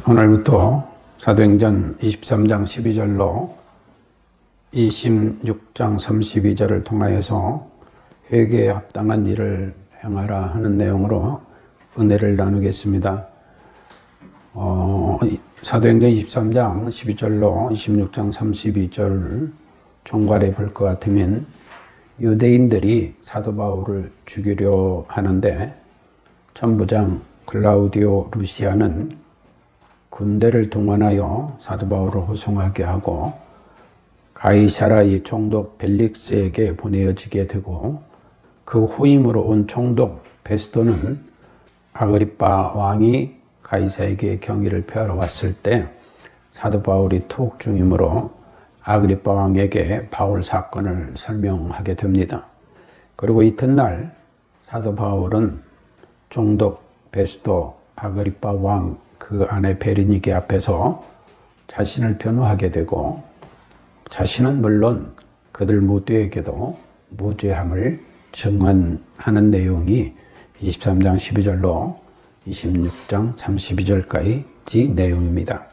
오늘부터 사도행전 23장 12절로 26장 32절을 통하여서 회개에 합당한 일을 행하라 하는 내용으로 은혜를 나누겠습니다. 사도행전 23장 12절로 26장 32절을 총괄해 볼 것 같으면 유대인들이 사도 바울을 죽이려 하는데 천부장 클라우디오 루시아는 군대를 동원하여 사도 바울을 호송하게 하고 가이사라의 총독 벨릭스에게 보내어지게 되고 그 후임으로 온 총독 베스도는 아그리빠 왕이 가이사에게 경의를 표하러 왔을 때 사도 바울이 투옥 중이므로 아그리빠 왕에게 바울 사건을 설명하게 됩니다. 그리고 이튿날 사도 바울은 총독 베스도 아그리빠 왕 그 아내 베르니게 앞에서 자신을 변호하게 되고 자신은 물론 그들 모두에게도 무죄함을 증언하는 내용이 23장 12절로 26장 32절까지 내용입니다.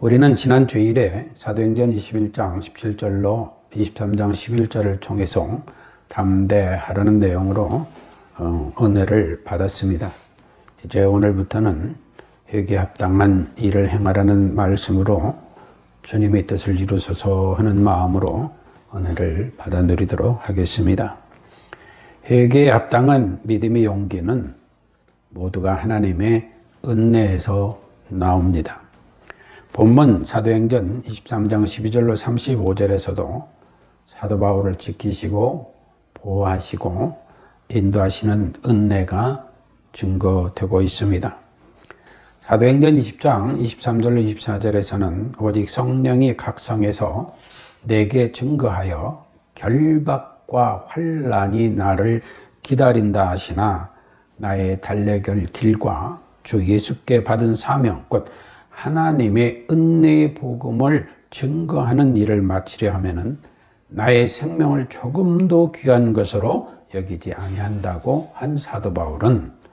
우리는 지난 주일에 사도행전 21장 17절로 23장 11절을 통해서 담대하라는 내용으로 은혜를 받았습니다. 이제 오늘부터는 회개에 합당한 일을 행하라는 말씀으로 주님의 뜻을 이루소서 하는 마음으로 은혜를 받아 누리도록 하겠습니다. 회개에 합당한 믿음의 용기는 모두가 하나님의 은혜에서 나옵니다. 본문 사도행전 23장 12절로 35절에서도 사도 바울을 지키시고 보호하시고 인도하시는 은혜가 증거되고 있습니다. 사도행전 20장 23절로 24절에서는 오직 성령이 각성해서 내게 증거하여 결박과 환난이 나를 기다린다 하시나 나의 달려갈 길과 주 예수께 받은 사명 곧 하나님의 은혜의 복음을 증거하는 일을 마치려 하면은 나의 생명을 조금도 귀한 것으로 여기지 아니한다고 한 사도 바울은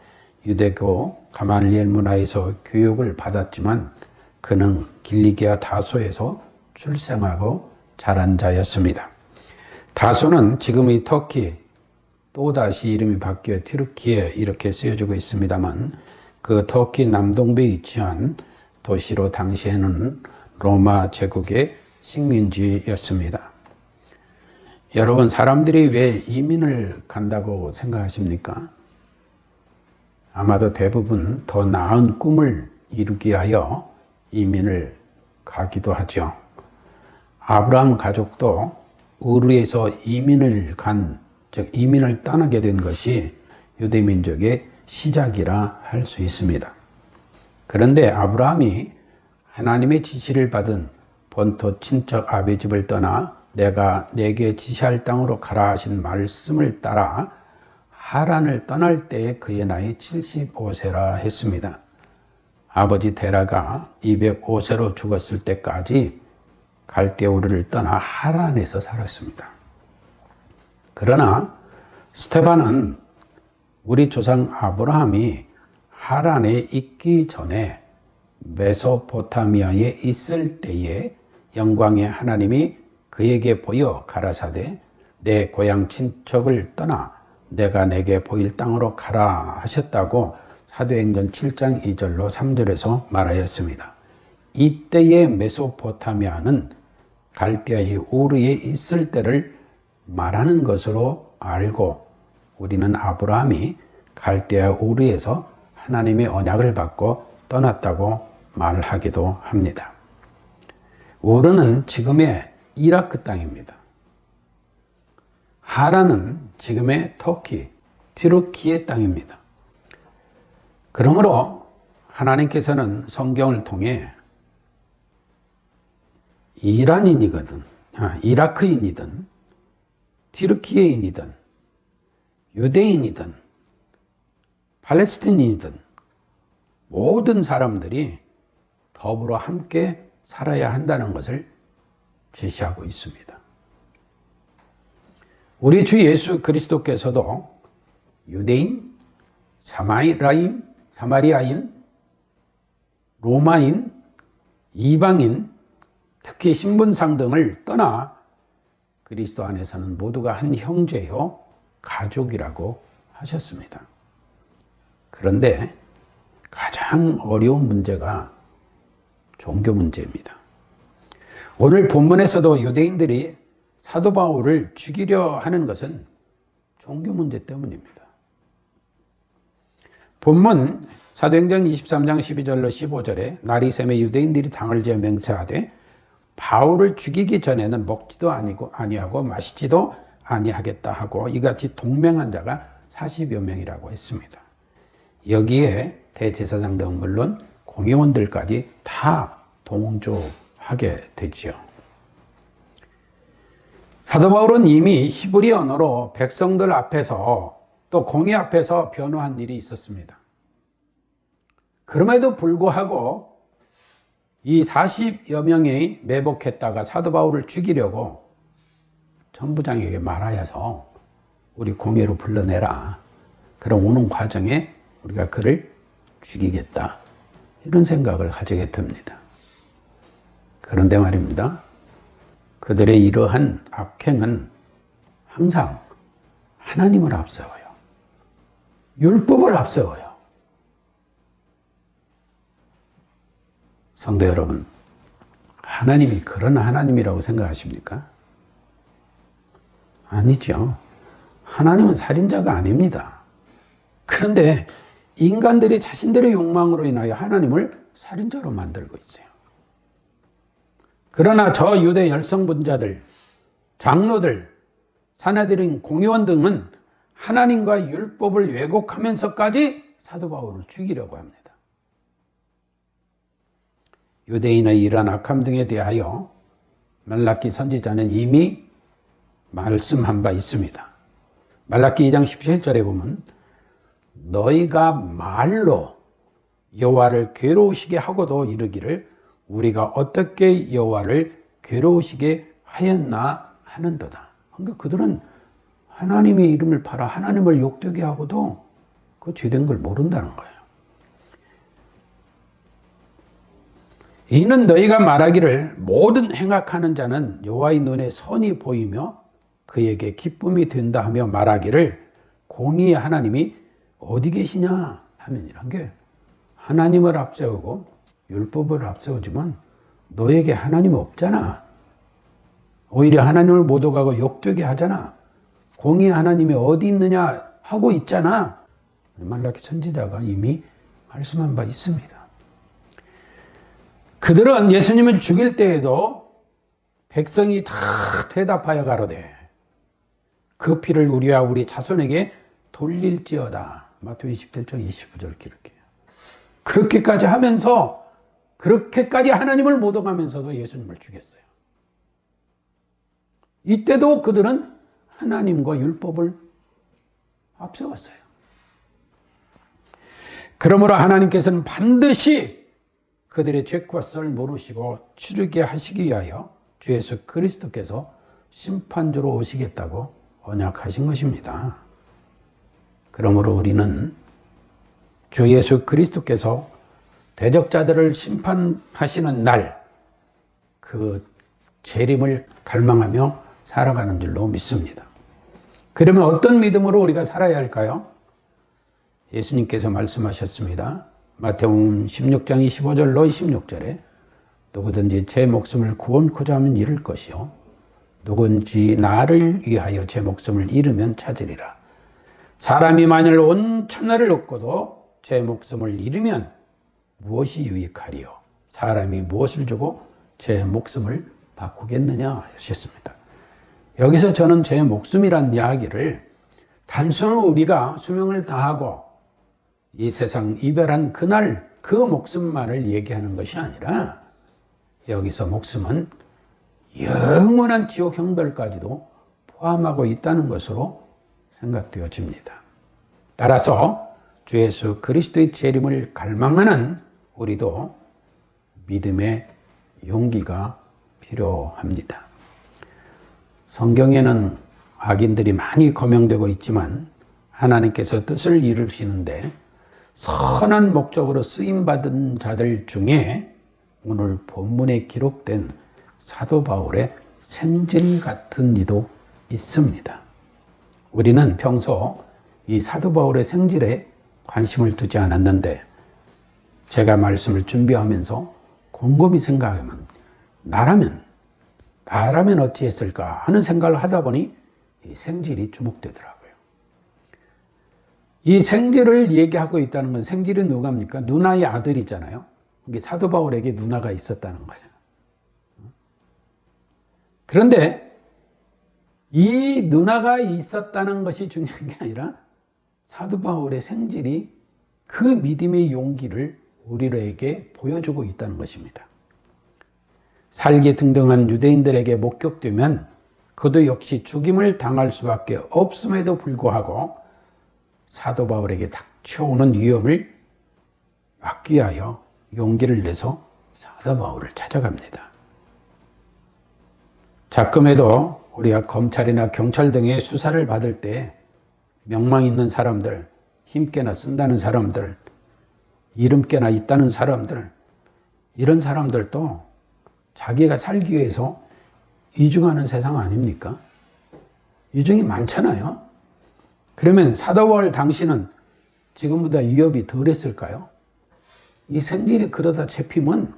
유대교 가말리엘 문화에서 교육을 받았지만 그는 길리기아 다소에서 출생하고 자란 자였습니다. 다소는 지금의 터키, 또다시 이름이 바뀌어 튀르키예 이렇게 쓰여지고 있습니다만 그 터키 남동부에 위치한 도시로 당시에는 로마 제국의 식민지였습니다. 여러분, 사람들이 왜 이민을 간다고 생각하십니까? 아마도 대부분 더 나은 꿈을 이루기 위하여 이민을 가기도 하죠. 아브라함 가족도 우르에서 이민을 떠나게 된 것이 유대민족의 시작이라 할 수 있습니다. 그런데 아브라함이 하나님의 지시를 받은 본토 친척 아비 집을 떠나 내가 내게 지시할 땅으로 가라 하신 말씀을 따라 하란을 떠날 때에 그의 나이 75세라 했습니다. 아버지 데라가 205세로 죽었을 때까지 갈대우르를 떠나 하란에서 살았습니다. 그러나 스데반은 우리 조상 아브라함이 하란에 있기 전에 메소포타미아에 있을 때에 영광의 하나님이 그에게 보여 가라사대 내 고향 친척을 떠나 내가 내게 보일 땅으로 가라 하셨다고 사도행전 7장 2절로 3절에서 말하였습니다. 이때의 메소포타미아는 갈대아의 우르에 있을 때를 말하는 것으로 알고 우리는 아브라함이 갈대아 우르에서 하나님의 언약을 받고 떠났다고 말을 하기도 합니다. 우르는 지금의 이라크 땅입니다. 하란은 지금의 터키, 튀르키예 땅입니다. 그러므로 하나님께서는 성경을 통해 이란인이거든, 이라크인이든, 튀르키예인이든, 유대인이든, 팔레스틴인이든 모든 사람들이 더불어 함께 살아야 한다는 것을 제시하고 있습니다. 우리 주 예수 그리스도께서도 유대인, 사마리아인, 로마인, 이방인, 특히 신분상 등을 떠나 그리스도 안에서는 모두가 한 형제요, 가족이라고 하셨습니다. 그런데 가장 어려운 문제가 종교 문제입니다. 오늘 본문에서도 유대인들이 사도 바울을 죽이려 하는 것은 종교 문제 때문입니다. 본문 사도행전 23장 12절로 15절에 날이 새매 유대인들이 당을 지어 맹세하되 바울을 죽이기 전에는 먹지도 아니하고 마시지도 아니하겠다 하고 이같이 동맹한 자가 40여 명이라고 했습니다. 여기에 대제사장 등 물론 공의원들까지 다 동조하게 되지요. 사도 바울은 이미 히브리 언어로 백성들 앞에서 또 공의 앞에서 변호한 일이 있었습니다. 그럼에도 불구하고 이 40여 명이 매복했다가 사도 바울을 죽이려고 천부장에게 말하여서 우리 공회로 불러내라. 그럼 오는 과정에 우리가 그를 죽이겠다. 이런 생각을 가지게 됩니다. 그런데 말입니다. 그들의 이러한 악행은 항상 하나님을 앞세워요. 율법을 앞세워요. 성도 여러분, 하나님이 그런 하나님이라고 생각하십니까? 아니죠. 하나님은 살인자가 아닙니다. 그런데 인간들이 자신들의 욕망으로 인하여 하나님을 살인자로 만들고 있어요. 그러나 저 유대 열성분자들, 장로들, 사내들인 공의원 등은 하나님과 율법을 왜곡하면서까지 사도 바울을 죽이려고 합니다. 유대인의 이러한 악함 등에 대하여 말라기 선지자는 이미 말씀한 바 있습니다. 말라기 2장 17절에 보면 너희가 말로 여호와를 괴로우시게 하고도 이르기를 우리가 어떻게 여호와를 괴로우시게 하였나 하는도다. 그러니까 그들은 하나님의 이름을 팔아 하나님을 욕되게 하고도 그 죄된 걸 모른다는 거예요. 이는 너희가 말하기를 모든 행악하는 자는 여호와의 눈에 선이 보이며 그에게 기쁨이 된다 하며 말하기를 공의의 하나님이 어디 계시냐 하면이란 게 하나님을 앞세우고 율법을 앞세우지만 너에게 하나님 없잖아. 오히려 하나님을 모독하고 욕되게 하잖아. 공의의 하나님이 어디 있느냐 하고 있잖아. 말라기 선지자가 이미 말씀한 바 있습니다. 그들은 예수님을 죽일 때에도 백성이 다 대답하여 가로되 그 피를 우리와 우리 자손에게 돌릴지어다. 마태복음 27장 29절 기록해요. 그렇게까지 하면서 그렇게까지 하나님을 모독하면서도 예수님을 죽였어요. 이때도 그들은 하나님과 율법을 앞세웠어요. 그러므로 하나님께서는 반드시 그들의 죄과 썰 모르시고 치르게 하시기 위하여 주 예수 그리스도께서 심판주로 오시겠다고 언약하신 것입니다. 그러므로 우리는 주 예수 그리스도께서 대적자들을 심판하시는 날 그 재림을 갈망하며 살아가는 줄로 믿습니다. 그러면 어떤 믿음으로 우리가 살아야 할까요? 예수님께서 말씀하셨습니다. 마태복음 16장 25절로 26절에 누구든지 제 목숨을 구원코자 하면 잃을 것이요 누군지 나를 위하여 제 목숨을 잃으면 찾으리라. 사람이 만일 온 천하를 얻고도 제 목숨을 잃으면 무엇이 유익하리요? 사람이 무엇을 주고 제 목숨을 바꾸겠느냐 하셨습니다. 여기서 저는 제 목숨이란 이야기를 단순히 우리가 수명을 다하고 이 세상 이별한 그날 그 목숨만을 얘기하는 것이 아니라 여기서 목숨은 영원한 지옥 형벌까지도 포함하고 있다는 것으로 생각되어집니다. 따라서 주 예수 그리스도의 재림을 갈망하는 우리도 믿음의 용기가 필요합니다. 성경에는 악인들이 많이 거명되고 있지만 하나님께서 뜻을 이루시는데 선한 목적으로 쓰임받은 자들 중에 오늘 본문에 기록된 사도 바울의 생질 같은 이도 있습니다. 우리는 평소 이 사도 바울의 생질에 관심을 두지 않았는데 제가 말씀을 준비하면서 곰곰이 생각하면 나라면 어찌했을까 하는 생각을 하다 보니 이 생질이 주목되더라고요. 이 생질을 얘기하고 있다는 건 생질은 누가입니까? 누나의 아들이잖아요. 이게 사도 바울에게 누나가 있었다는 거예요. 그런데 이 누나가 있었다는 것이 중요한 게 아니라 사도 바울의 생질이 그 믿음의 용기를 우리에게 보여주고 있다는 것입니다. 살기 등등한 유대인들에게 목격되면 그도 역시 죽임을 당할 수밖에 없음에도 불구하고 사도 바울에게 닥쳐오는 위험을 막기 위하여 용기를 내서 사도 바울을 찾아갑니다. 자금에도 우리가 검찰이나 경찰 등의 수사를 받을 때 명망 있는 사람들, 힘께나 쓴다는 사람들, 이름께나 있다는 사람들, 이런 사람들도 자기가 살기 위해서 이중하는 세상 아닙니까? 이중이 많잖아요. 그러면 사도 바울 당신은 지금보다 위협이 덜했을까요? 이 생질이 그러다 잡히면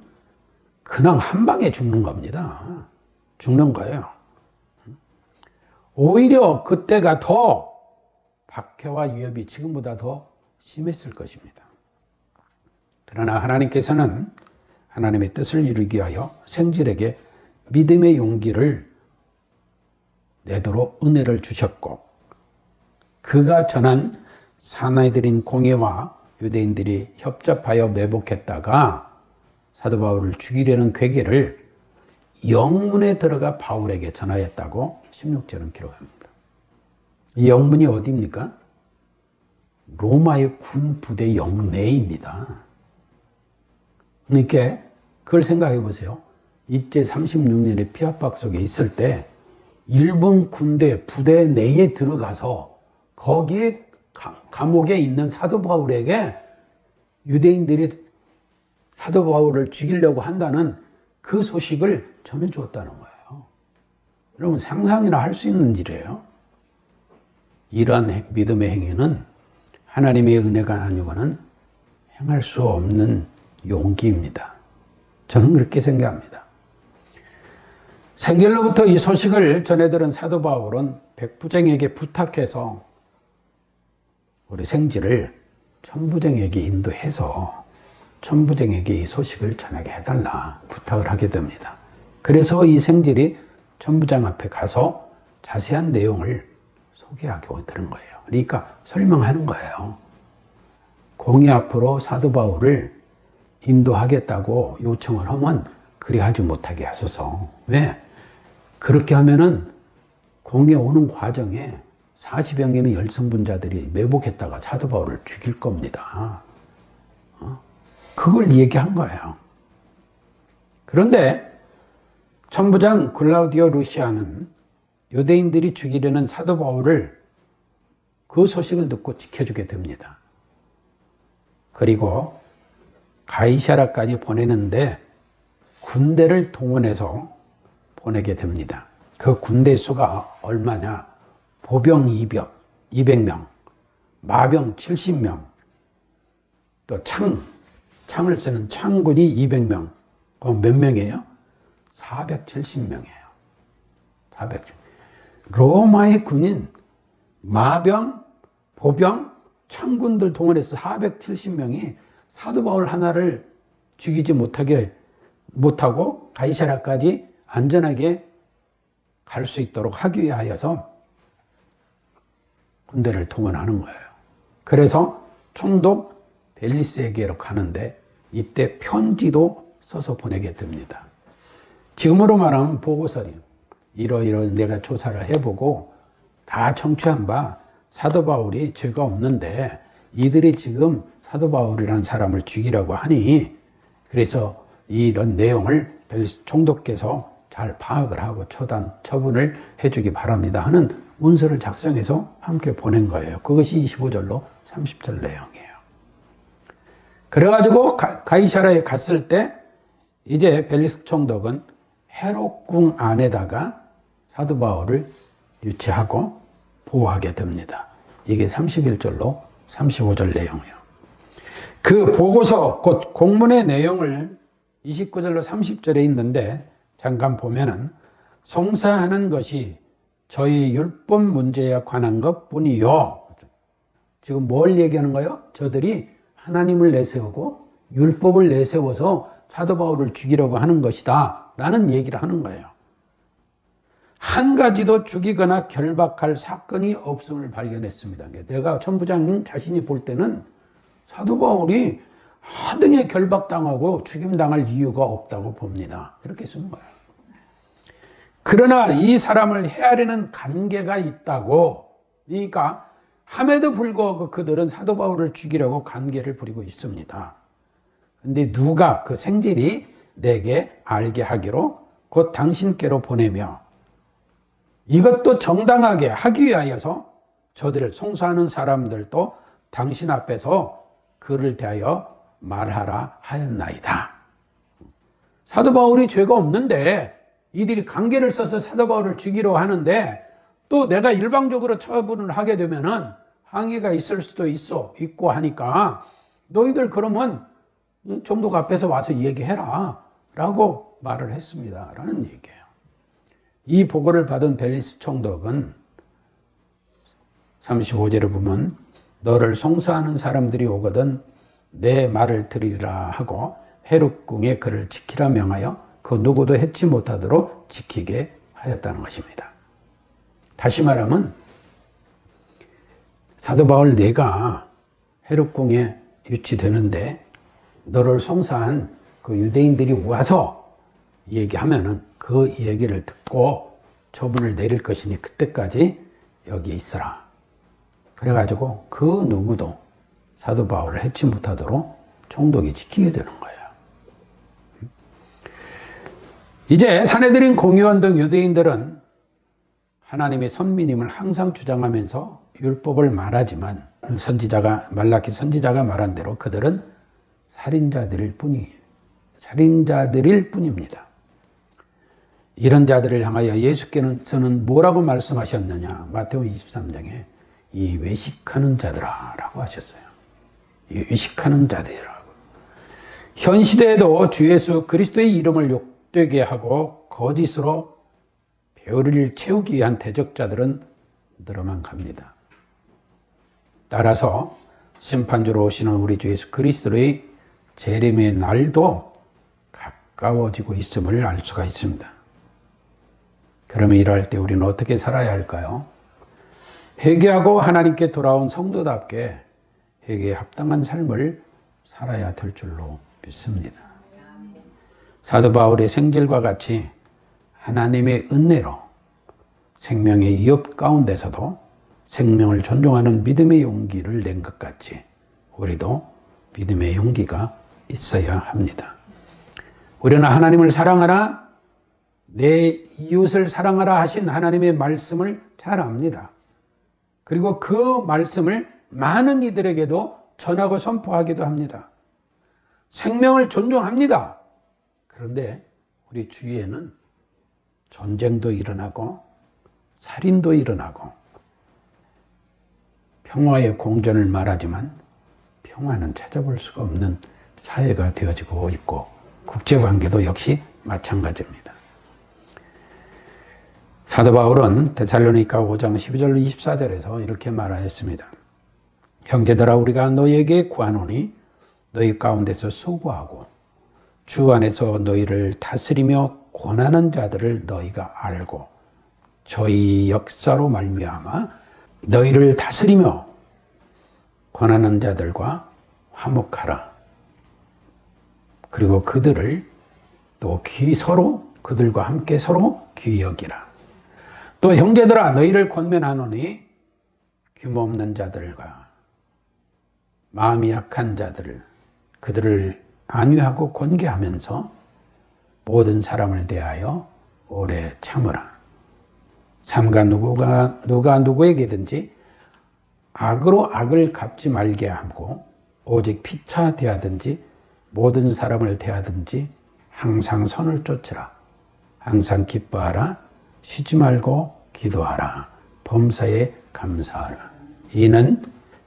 그냥 한 방에 죽는 겁니다. 죽는 거예요. 오히려 그때가 더 박해와 위협이 지금보다 더 심했을 것입니다. 그러나 하나님께서는 하나님의 뜻을 이루기 위하여 생질에게 믿음의 용기를 내도록 은혜를 주셨고 그가 전한 사내들인 공회와 유대인들이 협잡하여 매복했다가 사도 바울을 죽이려는 괴계를 영문에 들어가 바울에게 전하였다고 16절은 기록합니다. 이 영문이 어디입니까? 로마의 군 부대 영내입니다. 그러니까 그걸 생각해 보세요. 이때 36년의 피압박 속에 있을 때 일본 군대 부대 내에 들어가서 거기에 감옥에 있는 사도 바울에게 유대인들이 사도 바울을 죽이려고 한다는 그 소식을 전해주었다는 거예요. 여러분 상상이나 할 수 있는 일이에요. 이러한 믿음의 행위는 하나님의 은혜가 아니고는 행할 수 없는 용기입니다. 저는 그렇게 생각합니다. 생길로부터 이 소식을 전해들은 사도 바울은 백부장에게 부탁해서 우리 생질을 천부장에게 인도해서 천부장에게 이 소식을 전하게 해달라 부탁을 하게 됩니다. 그래서 이 생질이 천부장 앞에 가서 자세한 내용을 소개하고 들은 거예요. 그러니까 설명하는 거예요. 공의 앞으로 사도 바울을 인도하겠다고 요청을 하면 그리 하지 못하게 하소서. 왜? 그렇게 하면은 공에 오는 과정에 40여 명의 열성분자들이 매복했다가 사도 바울을 죽일 겁니다. 그걸 얘기한 거예요. 그런데 천부장 글라우디오 루시아는 유대인들이 죽이려는 사도 바울을 그 소식을 듣고 지켜주게 됩니다. 그리고 가이사라까지 보내는데 군대를 동원해서 보내게 됩니다. 그 군대 수가 얼마냐? 보병 200명, 마병 70명, 또 창을 쓰는 창군이 200명. 그럼 몇 명이에요? 470명이에요. 470명. 로마의 군인, 마병, 보병, 창군들 동원해서 470명이 사도 바울 하나를 죽이지 못하고 가이사라까지 안전하게 갈 수 있도록 하기 위하여서 군대를 동원하는 거예요. 그래서 총독 벨리스에게로 가는데 이때 편지도 써서 보내게 됩니다. 지금으로 말하면 보고서리. 이러이러 내가 조사를 해보고 다 청취한 바 사도 바울이 죄가 없는데 이들이 지금 사도 바울이라는 사람을 죽이려고 하니 그래서 이런 내용을 벨리스 총독께서 잘 파악을 하고 처분을 해주기 바랍니다 하는 문서를 작성해서 함께 보낸 거예요. 그것이 25절로 30절 내용이에요. 그래가지고 가이사라에 갔을 때 이제 벨리스 총독은 헤롯궁 안에다가 사도 바울을 유치하고 보호하게 됩니다. 이게 31절로 35절 내용이에요. 그 보고서 곧 공문의 내용을 29절로 30절에 있는데 잠깐 보면은 송사하는 것이 저희 율법 문제에 관한 것 뿐이요. 지금 뭘 얘기하는 거예요? 저들이 하나님을 내세우고 율법을 내세워서 사도 바울을 죽이려고 하는 것이다 라는 얘기를 하는 거예요. 한 가지도 죽이거나 결박할 사건이 없음을 발견했습니다. 내가 천부장님 자신이 볼 때는 사도 바울이 하등에 결박당하고 죽임당할 이유가 없다고 봅니다. 이렇게 쓰는 거예요. 그러나 이 사람을 헤아리는 관계가 있다고, 그러니까 함에도 불구하고 그들은 사도 바울을 죽이려고 관계를 부리고 있습니다. 근데 누가 그 생질이 내게 알게 하기로 곧 당신께로 보내며 이것도 정당하게 하기 위하여서 저들을 송사하는 사람들도 당신 앞에서 그를 대하여 말하라 하였나이다. 사도 바울이 죄가 없는데 이들이 관계를 써서 사도 바울을 죽이려 하는데 또 내가 일방적으로 처분을 하게 되면은 항의가 있을 수도 있고 하니까 너희들 그러면 총독 앞에서 와서 얘기해라 라고 말을 했습니다 라는 얘기예요. 이 보고를 받은 벨리스 총독은 35절에 보면 너를 송사하는 사람들이 오거든 내 말을 들으리라 하고 헤롯궁에 그를 지키라 명하여 그 누구도 해치 못하도록 지키게 하였다는 것입니다. 다시 말하면 사도 바울 내가 헤롯궁에 유치되는데 너를 송사한 그 유대인들이 와서 얘기하면은 그 얘기를 듣고 처분을 내릴 것이니 그때까지 여기에 있으라. 그래가지고 그 누구도 사도 바울을 해치 못하도록 총독이 지키게 되는 거예요. 이제 산헤드린 공의원 등 유대인들은 하나님의 선민임을 항상 주장하면서 율법을 말하지만 말라기 선지자가 말한 대로 그들은 살인자들일 뿐입니다. 이런 자들을 향하여 예수께서는 뭐라고 말씀하셨느냐? 마태복음 23장에 이 외식하는 자들아 라고 하셨어요. 이 외식하는 자들이라고. 현 시대에도 주 예수 그리스도의 이름을 욕되게 하고 거짓으로 배우리를 채우기 위한 대적자들은 늘어만 갑니다. 따라서 심판주로 오시는 우리 주 예수 그리스도의 재림의 날도 가까워지고 있음을 알 수가 있습니다. 그러면 이럴 때 우리는 어떻게 살아야 할까요? 회개하고 하나님께 돌아온 성도답게 회개에 합당한 삶을 살아야 될 줄로 믿습니다. 사도 바울의 생질과 같이 하나님의 은혜로 생명의 위협 가운데서도 생명을 존중하는 믿음의 용기를 낸 것 같이 우리도 믿음의 용기가 있어야 합니다. 우리는 하나님을 사랑하라, 내 이웃을 사랑하라 하신 하나님의 말씀을 잘 압니다. 그리고 그 말씀을 많은 이들에게도 전하고 선포하기도 합니다. 생명을 존중합니다. 그런데 우리 주위에는 전쟁도 일어나고 살인도 일어나고 평화의 공존을 말하지만 평화는 찾아볼 수가 없는 사회가 되어지고 있고 국제관계도 역시 마찬가지입니다. 사도 바울은 데살로니가 5장 12절 24절에서 이렇게 말하였습니다. 형제들아 우리가 너희에게 구하노니 너희 가운데서 수고하고 주 안에서 너희를 다스리며 권하는 자들을 너희가 알고 저희 역사로 말미암아 너희를 다스리며 권하는 자들과 화목하라. 그리고 그들을 또 서로 그들과 함께 서로 귀히 여기라. 또 형제들아 너희를 권면하노니 규모 없는 자들과 마음이 약한 자들을 그들을 안위하고 권계하면서 모든 사람을 대하여 오래 참으라. 삼가 누가 누구에게든지 악으로 악을 갚지 말게 하고 오직 피차 대하든지 모든 사람을 대하든지 항상 선을 쫓으라. 항상 기뻐하라. 쉬지 말고 기도하라. 범사에 감사하라. 이는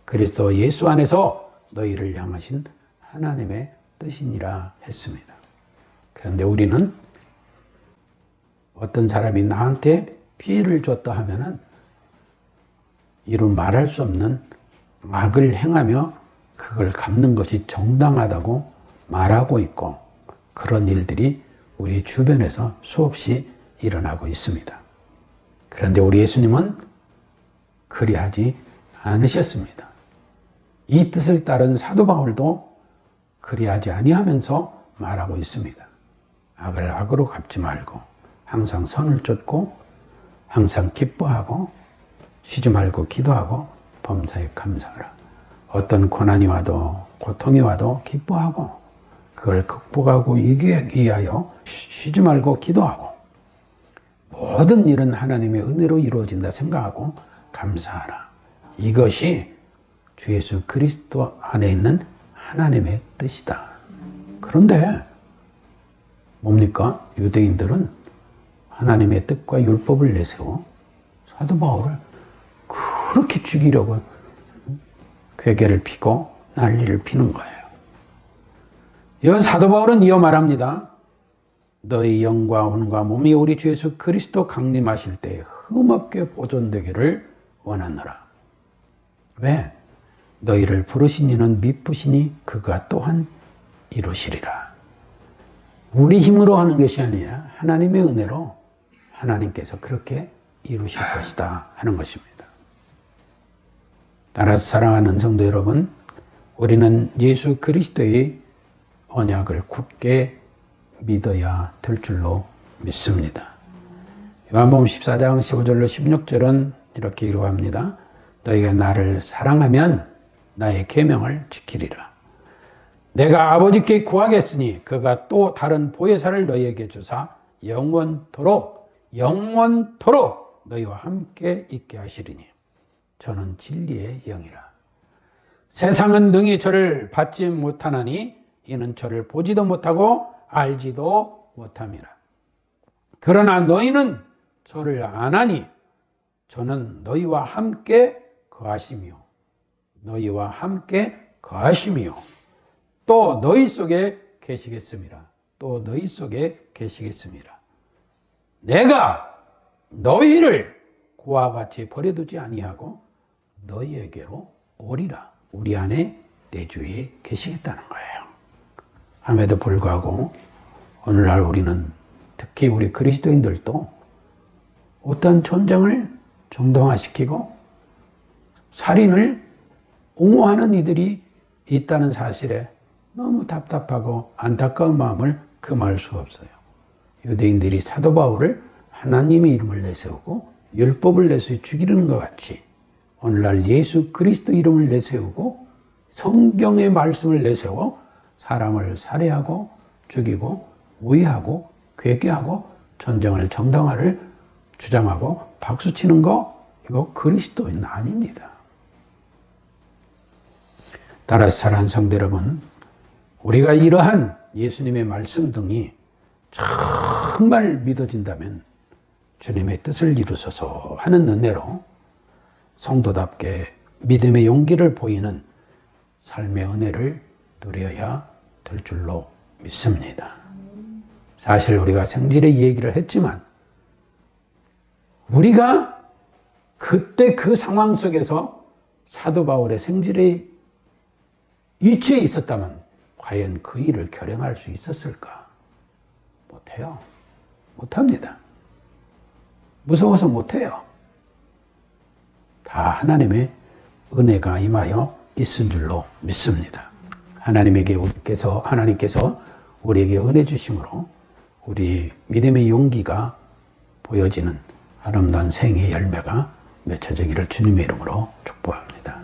그리스도 예수 안에서 너희를 향하신 하나님의 뜻이니라 했습니다. 그런데 우리는 어떤 사람이 나한테 피해를 줬다 하면은 이루 말할 수 없는 악을 행하며 그걸 갚는 것이 정당하다고 말하고 있고, 그런 일들이 우리 주변에서 수없이 일어나고 있습니다. 그런데 우리 예수님은 그리하지 않으셨습니다. 이 뜻을 따른 사도 바울도 그리하지 아니하면서 말하고 있습니다. 악을 악으로 갚지 말고 항상 선을 쫓고 항상 기뻐하고 쉬지 말고 기도하고 범사에 감사하라. 어떤 고난이 와도 고통이 와도 기뻐하고 그걸 극복하고 이기기 위하여 쉬지 말고 기도하고 모든 일은 하나님의 은혜로 이루어진다 생각하고 감사하라. 이것이 주 예수 그리스도 안에 있는 하나님의 뜻이다. 그런데 뭡니까? 유대인들은 하나님의 뜻과 율법을 내세워 사도 바울을 그렇게 죽이려고 괴계를 피고 난리를 피는 거예요. 이건 사도 바울은 이어 말합니다. 너희 영과 혼과 몸이 우리 주 예수 그리스도 강림하실 때 흠없게 보존되기를 원하노라. 왜? 너희를 부르신 이는 미쁘시니 그가 또한 이루시리라. 우리 힘으로 하는 것이 아니라 하나님의 은혜로 하나님께서 그렇게 이루실 것이다 하는 것입니다. 따라서 사랑하는 성도 여러분, 우리는 예수 그리스도의 언약을 굳게 믿어야 될 줄로 믿습니다. 요한복음 14장 15절로 16절은 이렇게 기록합니다. 너희가 나를 사랑하면 나의 계명을 지키리라. 내가 아버지께 구하겠으니 그가 또 다른 보혜사를 너희에게 주사 영원토록 너희와 함께 있게 하시리니 저는 진리의 영이라. 세상은 능히 저를 받지 못하나니 이는 저를 보지도 못하고 알지도 못함이라. 그러나 너희는 저를 아나니 저는 너희와 함께 거하시며 또 너희 속에 계시겠습니다. 내가 너희를 고와 같이 버려두지 아니하고 너희에게로 오리라. 우리 안에 내주에 계시겠다는 거예요. 함에도 불구하고 오늘날 우리는 특히 우리 그리스도인들도 어떤 전쟁을 정당화시키고 살인을 옹호하는 이들이 있다는 사실에 너무 답답하고 안타까운 마음을 금할 수가 없어요. 유대인들이 사도 바울을 하나님의 이름을 내세우고 율법을 내세워 죽이는 것 같이 오늘날 예수 그리스도 이름을 내세우고 성경의 말씀을 내세워 사람을 살해하고 죽이고 오해하고 괴계하고 전쟁을 정당화를 주장하고 박수치는 거, 이거 그리스도인 아닙니다. 따라서 사랑하는 성도 여러분, 우리가 이러한 예수님의 말씀 등이 정말 믿어진다면 주님의 뜻을 이루소서 하는 은혜로 성도답게 믿음의 용기를 보이는 삶의 은혜를 누려야 될 줄로 믿습니다. 사실 우리가 생질의 얘기를 했지만 우리가 그때 그 상황 속에서 사도 바울의 생질의 위치에 있었다면 과연 그 일을 결행할 수 있었을까? 못해요. 못합니다. 무서워서 못해요. 다 하나님의 은혜가 임하여 있은 줄로 믿습니다. 하나님께서 우리에게 은혜 주심으로 우리 믿음의 용기가 보여지는 아름다운 생의 열매가 맺혀지기를 주님의 이름으로 축복합니다.